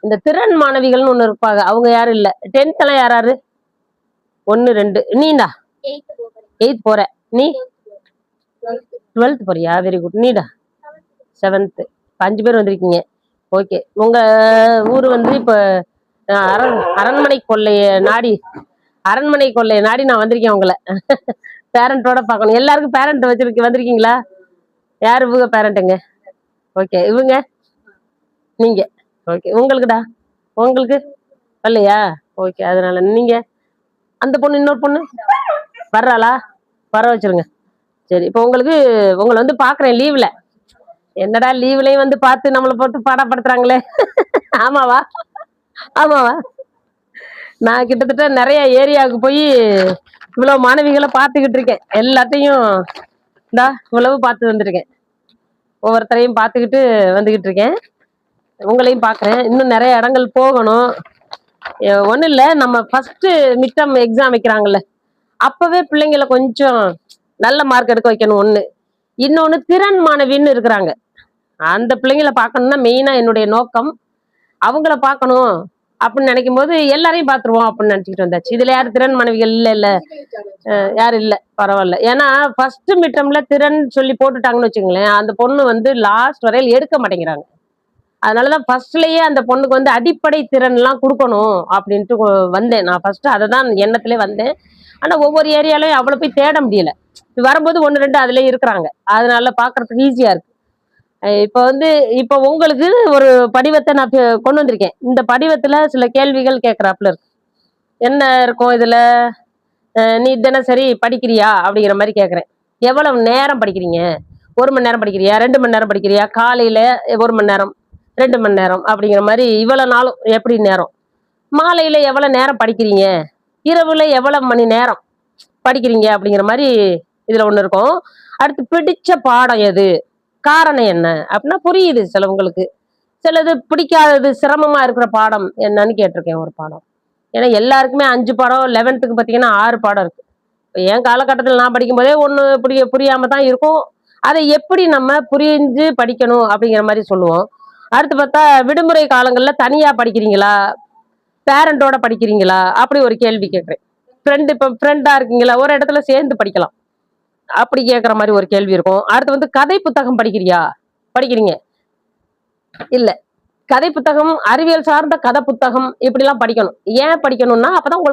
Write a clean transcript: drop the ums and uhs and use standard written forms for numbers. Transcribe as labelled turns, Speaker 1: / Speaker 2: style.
Speaker 1: இந்த திறன் மாணவிகள்னு ஒண்ணு இருப்பாங்க. அவங்க யாரும் இல்ல. 10th எல்லாம் யாராரு? 1, 2 நீடா? 8th போற. நீ 12th போறியா? Very good. நீடா? 7th. 5 பேர் வந்திருக்கீங்க. ஓகே. உங்க ஊரு வந்து இப்ப அரண்மனை கொள்ளைய நாடி அரண்மனை கொள்ளைய நாடி நான் வந்திருக்கேன் உங்களை. பேரண்டோட பார்க்கணும். எல்லாருக்கும் பேரண்ட் வந்திருக்கீங்களா? யாரு இவங்க பேரண்ட்டுங்க? ஓகே. இவங்க நீங்க. ஓகே. உங்களுக்குடா? உங்களுக்கு வரலையா? ஓகே. அதனால நீங்க அந்த பொண்ணு இன்னொரு பொண்ணு வர்றாளா? வர வச்சிருங்க. சரி. இப்போ உங்களுக்கு உங்களை வந்து பாக்குறேன் லீவ்ல. என்னடா லீவ்லயும் வந்து பார்த்து நம்மளை போட்டு பாடப்படுத்துறாங்களே. ஆமாவா? ஆமாவா? நான் கிட்டத்தட்ட நிறைய ஏரியாவுக்கு போய் இவ்வளவு மாணவிகளை பார்த்துக்கிட்டு இருக்கேன். எல்லாத்தையும் இந்தா இவ்வளவு பார்த்து வந்துருக்கேன். ஒவ்வொருத்தரையும் பார்த்துக்கிட்டு வந்துகிட்டு இருக்கேன். உங்களையும் பார்க்குறேன். இன்னும் நிறைய இடங்கள் போகணும். ஒன்றும் இல்லை, நம்ம ஃபர்ஸ்ட் மிட்டம் எக்ஸாம் வைக்கிறாங்கல்ல, அப்பவே பிள்ளைங்களை கொஞ்சம் நல்ல மார்க் எடுக்க வைக்கணும். ஒன்று. இன்னொன்று, திறன் மாணவின்னு இருக்கிறாங்க. அந்த பிள்ளைங்களை பார்க்கணும்னா மெயினாக என்னுடைய நோக்கம். அவங்கள பார்க்கணும் அப்படின்னு நினைக்கும் போது எல்லாரையும் பார்த்துருவோம் அப்படின்னு நினச்சிக்கிட்டு வந்தாச்சு. இதில் யார் திறன் மாணவிகள்? இல்லை யாரும் இல்லை. பரவாயில்ல. ஏன்னா ஃபர்ஸ்ட் மிட்டம்ல திறன் சொல்லி போட்டுட்டாங்கன்னு வச்சுங்களேன், அந்த பொண்ணு வந்து லாஸ்ட் வரையில் எடுக்க மாட்டேங்கிறாங்க. அதனாலதான் ஃபர்ஸ்ட்லயே அந்த பொண்ணுக்கு வந்து அடிப்படை திறன் எல்லாம் கொடுக்கணும் அப்படின்ட்டு வந்தேன். நான் ஃபர்ஸ்ட் அதை தான் எண்ணத்திலே வந்தேன். ஆனா ஒவ்வொரு ஏரியாலையும் அவ்வளவு போய் தேட முடியல. வரும்போது 1, 2 அதுலயே இருக்கிறாங்க. அதனால பாக்குறதுக்கு ஈஸியா இருக்கு. இப்ப உங்களுக்கு ஒரு படிவத்தை நான் கொண்டு வந்திருக்கேன். இந்த படிவத்துல சில கேள்விகள் கேட்கறாப்புல இருக்கு. என்ன இருக்கும் இதுல? நீ தினசரி படிக்கிறியா அப்படிங்கிற மாதிரி கேட்கறேன். எவ்வளவு நேரம் படிக்கிறீங்க? 1 மணி நேரம் படிக்கிறியா? 2 மணி நேரம் படிக்கிறியா? காலையில 1 மணி நேரம், 2 மணி நேரம் அப்படிங்கிற மாதிரி இவ்வளவு நாளும் எப்படி நேரம்? மாலையில எவ்வளவு நேரம் படிக்கிறீங்க? இரவுல எவ்வளவு மணி நேரம் படிக்கிறீங்க? அப்படிங்கிற மாதிரி இதுல ஒண்ணு இருக்கும். அடுத்து, பிடிச்ச பாடம் எது? காரணம் என்ன? அப்படின்னா புரியுது சிலவங்களுக்கு. சிலது பிடிக்காதது, சிரமமா இருக்கிற பாடம் என்னன்னு கேட்டிருக்கேன். ஒரு பாடம். ஏன்னா எல்லாருக்குமே 5 பாடம், 11th பாத்தீங்கன்னா 6 பாடம் இருக்கு. என் காலகட்டத்தில் நான் படிக்கும் போதே ஒண்ணு புரியாம தான் இருக்கும். அதை எப்படி நம்ம புரிஞ்சு படிக்கணும் அப்படிங்கிற மாதிரி சொல்லுவோம். அடுத்து பார்த்தா, விடுமுறை காலங்கள்ல தனியா படிக்கிறீங்களா, பேரண்டோட படிக்கிறீங்களா, அப்படி ஒரு கேள்வி கேட்கிறேன். ஃப்ரெண்டா இருக்கீங்களா, ஒரு இடத்துல சேர்ந்து படிக்கலாம், அப்படி கேட்குற மாதிரி ஒரு கேள்வி இருக்கும். அடுத்து வந்து, கதை புத்தகம் படிக்கிறீங்க இல்ல, கதை புத்தகம், அறிவியல் சார்ந்த கதை புத்தகம் இப்படிலாம் படிக்கணும். ஏன் படிக்கணும்னா அப்பதான் உங்களுக்கு